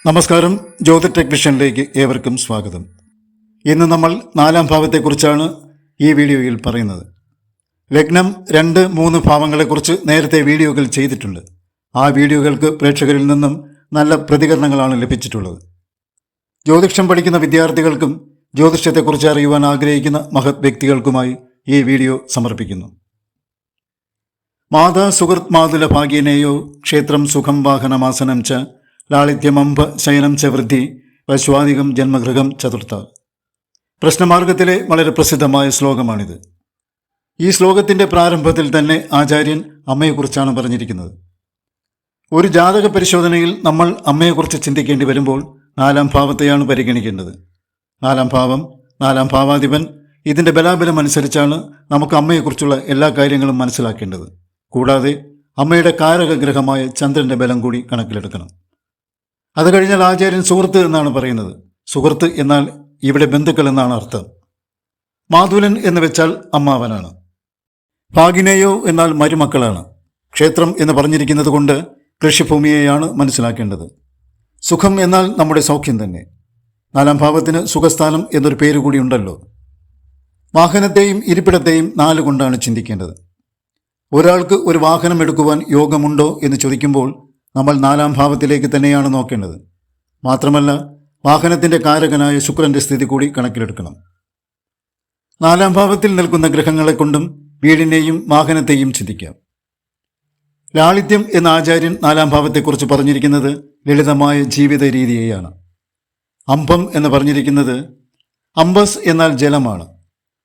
നമസ്കാരം. ജ്യോതി ടെക്നീഷ്യനിലേക്ക് ഏവർക്കും സ്വാഗതം. ഇന്ന് നമ്മൾ 4-ാം ഭാവത്തെക്കുറിച്ചാണ് ഈ വീഡിയോയിൽ പറയുന്നത്. ലഗ്നം 2, 3 ഭാവങ്ങളെക്കുറിച്ച് നേരത്തെ വീഡിയോകൾ ചെയ്തിട്ടുണ്ട്. ആ വീഡിയോകൾക്ക് പ്രേക്ഷകരിൽ നിന്നും നല്ല പ്രതികരണങ്ങളാണ് ലഭിച്ചിട്ടുള്ളത്. ജ്യോതിഷം പഠിക്കുന്ന വിദ്യാർത്ഥികൾക്കും ജ്യോതിഷത്തെക്കുറിച്ച് അറിയുവാൻ ആഗ്രഹിക്കുന്ന മഹത് വ്യക്തികൾക്കുമായി ഈ വീഡിയോ സമർപ്പിക്കുന്നു. മാതാ സുഹൃത് മാതുല ഭാഗ്യനേയോ ക്ഷേത്രം സുഖം വാഹനമാസനം ച ലാളിത്യമംബ ശയനം ച വൃദ്ധി പശ്വാദികം ജന്മഗൃഹം ചതുർത്ഥ. പ്രശ്നമാർഗത്തിലെ വളരെ പ്രസിദ്ധമായ ശ്ലോകമാണിത്. ഈ ശ്ലോകത്തിൻ്റെ പ്രാരംഭത്തിൽ തന്നെ ആചാര്യൻ അമ്മയെക്കുറിച്ചാണ് പറഞ്ഞിരിക്കുന്നത്. ഒരു ജാതക പരിശോധനയിൽ നമ്മൾ അമ്മയെക്കുറിച്ച് ചിന്തിക്കേണ്ടി വരുമ്പോൾ 4-ാം ഭാവത്തെയാണ് പരിഗണിക്കേണ്ടത്. 4-ാം ഭാവം, 4-ാം ഭാവാധിപൻ, ഇതിൻ്റെ ബലാബലം അനുസരിച്ചാണ് നമുക്ക് അമ്മയെക്കുറിച്ചുള്ള എല്ലാ കാര്യങ്ങളും മനസ്സിലാക്കേണ്ടത്. കൂടാതെ അമ്മയുടെ കാരകഗ്രഹമായ ചന്ദ്രൻ്റെ ബലം കൂടി കണക്കിലെടുക്കണം. അത് കഴിഞ്ഞാൽ ആചാര്യൻ സുഹൃത്ത് എന്നാണ് പറയുന്നത്. സുഹൃത്ത് എന്നാൽ ഇവിടെ ബന്ധുക്കൾ എന്നാണ് അർത്ഥം. മാതുലൻ എന്ന് വെച്ചാൽ അമ്മാവനാണ്. ഭാഗിനേയോ എന്നാൽ മരുമക്കളാണ്. ക്ഷേത്രം എന്ന് പറഞ്ഞിരിക്കുന്നത് കൊണ്ട് കൃഷിഭൂമിയെയാണ് മനസ്സിലാക്കേണ്ടത്. സുഖം എന്നാൽ നമ്മുടെ സൗഖ്യം തന്നെ. 4-ാം ഭാവത്തിന് സുഖസ്ഥാനം എന്നൊരു പേര് കൂടി ഉണ്ടല്ലോ. വാഹനത്തെയും ഇരിപ്പിടത്തെയും 4 കൊണ്ടാണ് ചിന്തിക്കേണ്ടത്. ഒരാൾക്ക് ഒരു വാഹനം എടുക്കുവാൻ യോഗമുണ്ടോ എന്ന് ചോദിക്കുമ്പോൾ നമ്മൾ 4-ാം ഭാവത്തിലേക്ക് തന്നെയാണ് നോക്കേണ്ടത്. മാത്രമല്ല, വാഹനത്തിൻ്റെ കാരകനായ ശുക്രൻ്റെ സ്ഥിതി കൂടി കണക്കിലെടുക്കണം. 4-ാം ഭാവത്തിൽ നിൽക്കുന്ന ഗ്രഹങ്ങളെ കൊണ്ടും വീടിനെയും വാഹനത്തെയും ചിന്തിക്കാം. ലാളിത്യം എന്ന ആചാര്യൻ 4-ാം ഭാവത്തെക്കുറിച്ച് പറഞ്ഞിരിക്കുന്നത് ലളിതമായ ജീവിത രീതിയെയാണ്. അംബം എന്ന് പറഞ്ഞിരിക്കുന്നത്, അംബസ് എന്നാൽ ജലമാണ്.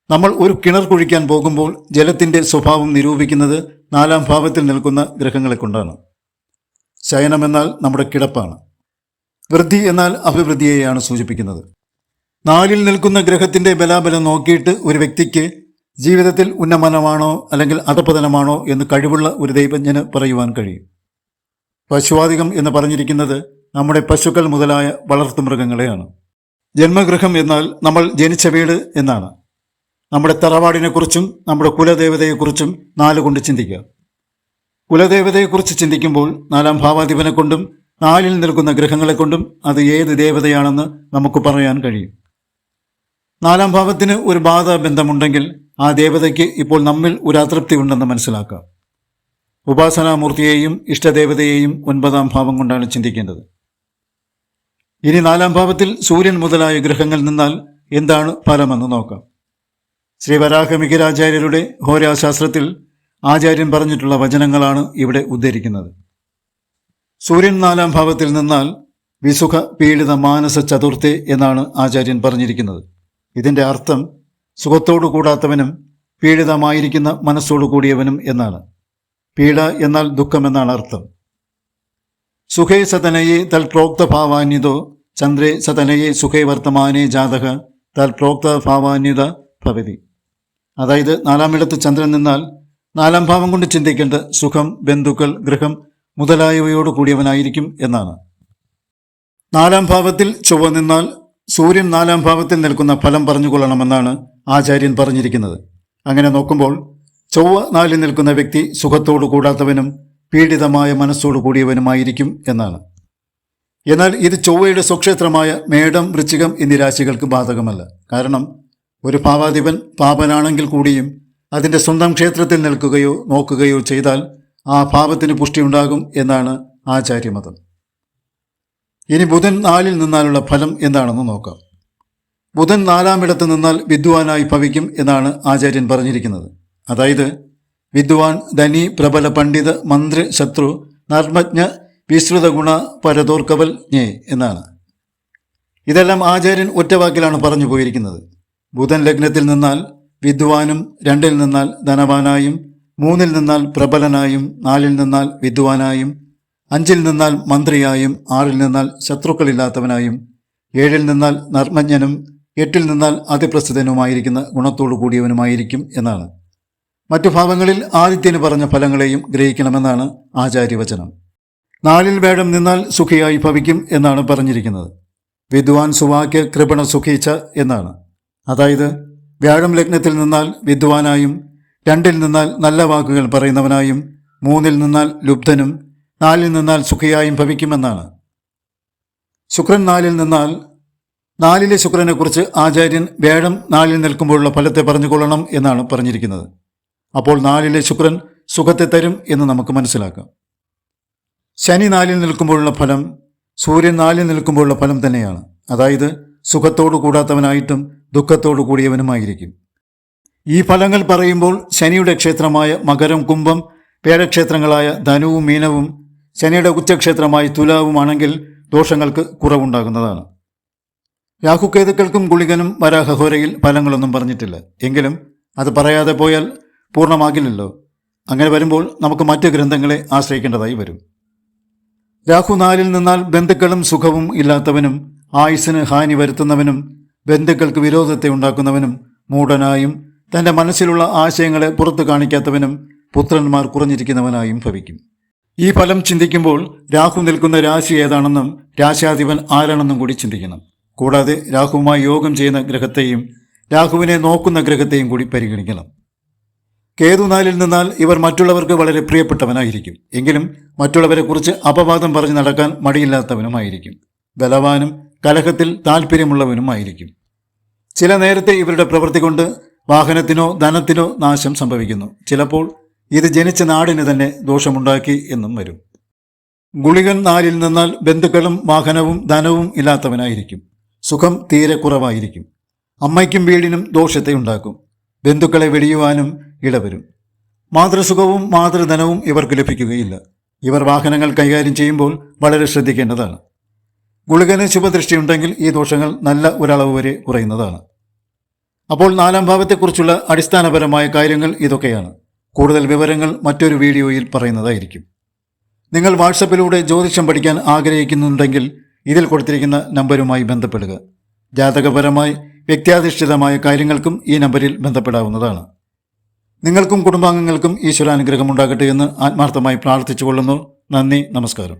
നമ്മൾ ഒരു കിണർ കുഴിക്കാൻ പോകുമ്പോൾ ജലത്തിൻ്റെ സ്വഭാവം നിരൂപിക്കുന്നത് 4-ാം ഭാവത്തിൽ നിൽക്കുന്ന ഗ്രഹങ്ങളെ കൊണ്ടാണ്. ശയനമെന്നാൽ നമ്മുടെ കിടപ്പാണ്. വൃദ്ധി എന്നാൽ അഭിവൃദ്ധിയെയാണ് സൂചിപ്പിക്കുന്നത്. 4-ൽ നിൽക്കുന്ന ഗ്രഹത്തിൻ്റെ ബലാബലം നോക്കിയിട്ട് ഒരു വ്യക്തിക്ക് ജീവിതത്തിൽ ഉന്നമനമാണോ അല്ലെങ്കിൽ അധപതനമാണോ എന്ന് കഴിവുള്ള ഒരു ദൈവജ്ഞന് പറയുവാൻ കഴിയും. പശുവാദികം എന്ന് പറഞ്ഞിരിക്കുന്നത് നമ്മുടെ പശുക്കൾ മുതലായ വളർത്തുമൃഗങ്ങളെയാണ്. ജന്മഗൃഹം എന്നാൽ നമ്മൾ ജനിച്ച വീട് എന്നാണ്. നമ്മുടെ തറവാടിനെക്കുറിച്ചും നമ്മുടെ കുലദേവതയെക്കുറിച്ചും 4 കൊണ്ട് ചിന്തിക്കുക. കുലദേവതയെക്കുറിച്ച് ചിന്തിക്കുമ്പോൾ 4-ാം ഭാവാധിപനെ കൊണ്ടും 4-ൽ നിൽക്കുന്ന ഗ്രഹങ്ങളെ കൊണ്ടും അത് ഏത് ദേവതയാണെന്ന് നമുക്ക് പറയാൻ കഴിയും. 4-ാം ഭാവത്തിന് ഒരു ബാധാബന്ധമുണ്ടെങ്കിൽ ആ ദേവതയ്ക്ക് ഇപ്പോൾ നമ്മിൽ ഒരു അതൃപ്തി ഉണ്ടെന്ന് മനസ്സിലാക്കാം. ഉപാസനാമൂർത്തിയെയും ഇഷ്ടദേവതയെയും 9-ാം ഭാവം കൊണ്ടാണ് ചിന്തിക്കേണ്ടത്. ഇനി 4-ാം ഭാവത്തിൽ സൂര്യൻ മുതലായ ഗ്രഹങ്ങൾ നിന്നാൽ എന്താണ് ഫലമെന്ന് നോക്കാം. ശ്രീ വരാഹമിഹിരാചാര്യരുടെ ഹോരാശാസ്ത്രത്തിൽ ആചാര്യൻ പറഞ്ഞിട്ടുള്ള വചനങ്ങളാണ് ഇവിടെ ഉദ്ധരിക്കുന്നത്. സൂര്യൻ 4-ാം ഭാവത്തിൽ നിന്നാൽ വിസുഖ പീഡിത മാനസ ചതുർത്ഥേ എന്നാണ് ആചാര്യൻ പറഞ്ഞിരിക്കുന്നത്. ഇതിൻ്റെ അർത്ഥം സുഖത്തോടു കൂടാത്തവനും പീഡിതമായിരിക്കുന്ന മനസ്സോടു കൂടിയവനും എന്നാണ്. പീഡ എന്നാൽ ദുഃഖമെന്നാണ് അർത്ഥം. സുഖേ സതനയെ തൽ പ്രോക്ത ഭാവാന്യതോ ചന്ദ്രേ സതനയെ സുഖേ വർത്തമാനേ ജാതക തൽ പ്രോക്ത ഭാവാന്യത ഭവതി. അതായത് 4-ാം ഇടത്ത് ചന്ദ്രൻ നിന്നാൽ 4-ാം ഭാവം കൊണ്ട് ചിന്തിക്കേണ്ട സുഖം, ബന്ധുക്കൾ, ഗൃഹം മുതലായവയോട് കൂടിയവനായിരിക്കും എന്നാണ്. 4-ാം ഭാവത്തിൽ ചൊവ്വ നിന്നാൽ സൂര്യൻ 4-ാം ഭാവത്തിൽ നിൽക്കുന്ന ഫലം പറഞ്ഞുകൊള്ളണമെന്നാണ് ആചാര്യൻ പറഞ്ഞിരിക്കുന്നത്. അങ്ങനെ നോക്കുമ്പോൾ ചൊവ്വ 4-ൽ നിൽക്കുന്ന വ്യക്തി സുഖത്തോടു കൂടാത്തവനും പീഡിതമായ മനസ്സോടു കൂടിയവനുമായിരിക്കും എന്നാണ്. എന്നാൽ ഇത് ചൊവ്വയുടെ സ്വക്ഷേത്രമായ മേടം, വൃശ്ചികം എന്നീ രാശികൾക്ക് ബാധകമല്ല. കാരണം ഒരു ഭാവാധിപൻ പാപനാണെങ്കിൽ കൂടിയും അതിൻ്റെ സ്വന്തം ക്ഷേത്രത്തിൽ നിൽക്കുകയോ നോക്കുകയോ ചെയ്താൽ ആ ഭാവത്തിന് പുഷ്ടിയുണ്ടാകും എന്നാണ് ആചാര്യമതം. ഇനി ബുധൻ 4-ൽ നിന്നാലുള്ള ഫലം എന്താണെന്ന് നോക്കാം. ബുധൻ 4-ാം ഇടത്ത് നിന്നാൽ വിദ്വാനായി ഭവിക്കും എന്നാണ് ആചാര്യൻ പറഞ്ഞിരിക്കുന്നത്. അതായത് വിദ്വാൻ, ധനി, പ്രബല, പണ്ഡിത, മന്ത്രി, ശത്രു, നർമ്മജ്ഞ, വിശ്രുത ഗുണ, പരതോർക്കവൽ ജ്ഞേ എന്നാണ്. ഇതെല്ലാം ആചാര്യൻ ഒറ്റവാക്കിലാണ് പറഞ്ഞു പോയിരിക്കുന്നത്. ബുധൻ ലഗ്നത്തിൽ നിന്നാൽ വിദ്വാനും, 2-ൽ നിന്നാൽ ധനവാനായും, 3-ൽ നിന്നാൽ പ്രബലനായും, 4-ൽ നിന്നാൽ വിദ്വാനായും, 5-ൽ നിന്നാൽ മന്ത്രിയായും, 6-ൽ നിന്നാൽ ശത്രുക്കളില്ലാത്തവനായും, 7-ൽ നിന്നാൽ നർമ്മജ്ഞനും, 8-ൽ നിന്നാൽ അതിപ്രസിദ്ധനുമായിരിക്കുന്ന ഗുണത്തോടു കൂടിയവനുമായിരിക്കും എന്നാണ്. മറ്റു ഭാവങ്ങളിൽ ആദിത്യന് പറഞ്ഞ ഫലങ്ങളെയും ഗ്രഹിക്കണമെന്നാണ് ആചാര്യവചനം. 4-ൽ വേഴം നിന്നാൽ സുഖിയായി ഭവിക്കും എന്നാണ് പറഞ്ഞിരിക്കുന്നത്. വിദ്വാൻ സുവാക്യ കൃപണ സുഖീച്ച എന്നാണ്. അതായത് വ്യാഴം ലഗ്നത്തിൽ നിന്നാൽ വിദ്വാനായും, 2-ൽ നിന്നാൽ നല്ല വാക്കുകൾ പറയുന്നവനായും, 3-ൽ നിന്നാൽ ലുബ്ധനും, 4-ൽ നിന്നാൽ സുഖിയായും ഭവിക്കുമെന്നാണ്. ശുക്രൻ 4-ൽ നിന്നാൽ 4-ലെ ശുക്രനെക്കുറിച്ച് ആചാര്യൻ വ്യാഴം 4-ൽ നിൽക്കുമ്പോഴുള്ള ഫലത്തെ പറഞ്ഞുകൊള്ളണം എന്നാണ് പറഞ്ഞിരിക്കുന്നത്. അപ്പോൾ 4-ലെ ശുക്രൻ സുഖത്തെ തരും എന്ന് നമുക്ക് മനസ്സിലാക്കാം. ശനി 4-ൽ നിൽക്കുമ്പോഴുള്ള ഫലം സൂര്യൻ 4-ൽ നിൽക്കുമ്പോഴുള്ള ഫലം തന്നെയാണ്. അതായത് സുഖത്തോടു കൂടാത്തവനായിട്ടും ദുഃഖത്തോടു കൂടിയവനുമായിരിക്കും. ഈ ഫലങ്ങൾ പറയുമ്പോൾ ശനിയുടെ ക്ഷേത്രമായ മകരം, കുംഭം, പേടക്ഷേത്രങ്ങളായ ധനുവും മീനവും ശനിയുടെ ഉച്ചക്ഷേത്രമായി തുലാവുമാണെങ്കിൽ ദോഷങ്ങൾക്ക് കുറവുണ്ടാകുന്നതാണ്. രാഹുകേതുക്കൾക്കും ഗുളികനും വരാഹഹോരയിൽ ഫലങ്ങളൊന്നും പറഞ്ഞിട്ടില്ല. എങ്കിലും അത് പറയാതെ പോയാൽ പൂർണ്ണമാകില്ലല്ലോ. അങ്ങനെ വരുമ്പോൾ നമുക്ക് മറ്റ് ഗ്രന്ഥങ്ങളെ ആശ്രയിക്കേണ്ടതായി വരും. രാഹു 4-ൽ നിന്നാൽ ബന്ധുക്കളും സുഖവും ഇല്ലാത്തവനും, ആയുസ്സിന് ഹാനി വരുത്തുന്നവനും, ബന്ധുക്കൾക്ക് വിരോധത്തെ ഉണ്ടാക്കുന്നവനും, മൂഢനായും തൻ്റെ മനസ്സിലുള്ള ആശയങ്ങളെ പുറത്തു കാണിക്കാത്തവനും, പുത്രന്മാർ കുറഞ്ഞിരിക്കുന്നവനായും ഭവിക്കും. ഈ ഫലം ചിന്തിക്കുമ്പോൾ രാഹു നിൽക്കുന്ന രാശി ഏതാണെന്നും രാശാധിപൻ ആരാണെന്നും കൂടി ചിന്തിക്കണം. കൂടാതെ രാഹുവുമായി യോഗം ചെയ്യുന്ന ഗ്രഹത്തെയും രാഹുവിനെ നോക്കുന്ന ഗ്രഹത്തെയും കൂടി പരിഗണിക്കണം. കേതു 4-ൽ നിന്നാൽ ഇവർ മറ്റുള്ളവർക്ക് വളരെ പ്രിയപ്പെട്ടവനായിരിക്കും. എങ്കിലും മറ്റുള്ളവരെക്കുറിച്ച് അപവാദം പറഞ്ഞ് നടക്കാൻ മടിയില്ലാത്തവനുമായിരിക്കും. ബലവാനും കലഹത്തിൽ താല്പര്യമുള്ളവനുമായിരിക്കും. ചില നേരത്തെ ഇവരുടെ പ്രവൃത്തി കൊണ്ട് വാഹനത്തിനോ ധനത്തിനോ നാശം സംഭവിക്കുന്നു. ചിലപ്പോൾ ഇത് ജനിച്ച നാടിന് തന്നെ ദോഷമുണ്ടാക്കി എന്നും വരും. ഗുളികൻ 4-ൽ നിന്നാൽ ബന്ധുക്കളും വാഹനവും ധനവും ഇല്ലാത്തവനായിരിക്കും. സുഖം തീരെ കുറവായിരിക്കും. അമ്മയ്ക്കും വീടിനും ദോഷത്തെ ഉണ്ടാക്കും. ബന്ധുക്കളെ വെടിയുവാനും ഇടവരും. മാതൃസുഖവും മാതൃധനവും ഇവർക്ക് ലഭിക്കുകയില്ല. ഇവർ വാഹനങ്ങൾ കൈകാര്യം ചെയ്യുമ്പോൾ വളരെ ശ്രദ്ധിക്കേണ്ടതാണ്. ഗുളികന് ശുഭദൃഷ്ടിയുണ്ടെങ്കിൽ ഈ ദോഷങ്ങൾ നല്ല ഒരളവ് വരെ കുറയുന്നതാണ്. അപ്പോൾ 4-ാം ഭാവത്തെക്കുറിച്ചുള്ള അടിസ്ഥാനപരമായ കാര്യങ്ങൾ ഇതൊക്കെയാണ്. കൂടുതൽ വിവരങ്ങൾ മറ്റൊരു വീഡിയോയിൽ പറയുന്നതായിരിക്കും. നിങ്ങൾ വാട്സപ്പിലൂടെ ജ്യോതിഷം പഠിക്കാൻ ആഗ്രഹിക്കുന്നുണ്ടെങ്കിൽ ഇതിൽ കൊടുത്തിരിക്കുന്ന നമ്പരുമായി ബന്ധപ്പെടുക. ജാതകപരമായി വ്യക്തിയാധിഷ്ഠിതമായ കാര്യങ്ങൾക്കും ഈ നമ്പറിൽ ബന്ധപ്പെടാവുന്നതാണ്. നിങ്ങൾക്കും കുടുംബാംഗങ്ങൾക്കും ഈശ്വരാനുഗ്രഹം ഉണ്ടാകട്ടെ എന്ന് ആത്മാർത്ഥമായി പ്രാർത്ഥിച്ചുകൊള്ളുന്നു. നന്ദി, നമസ്കാരം.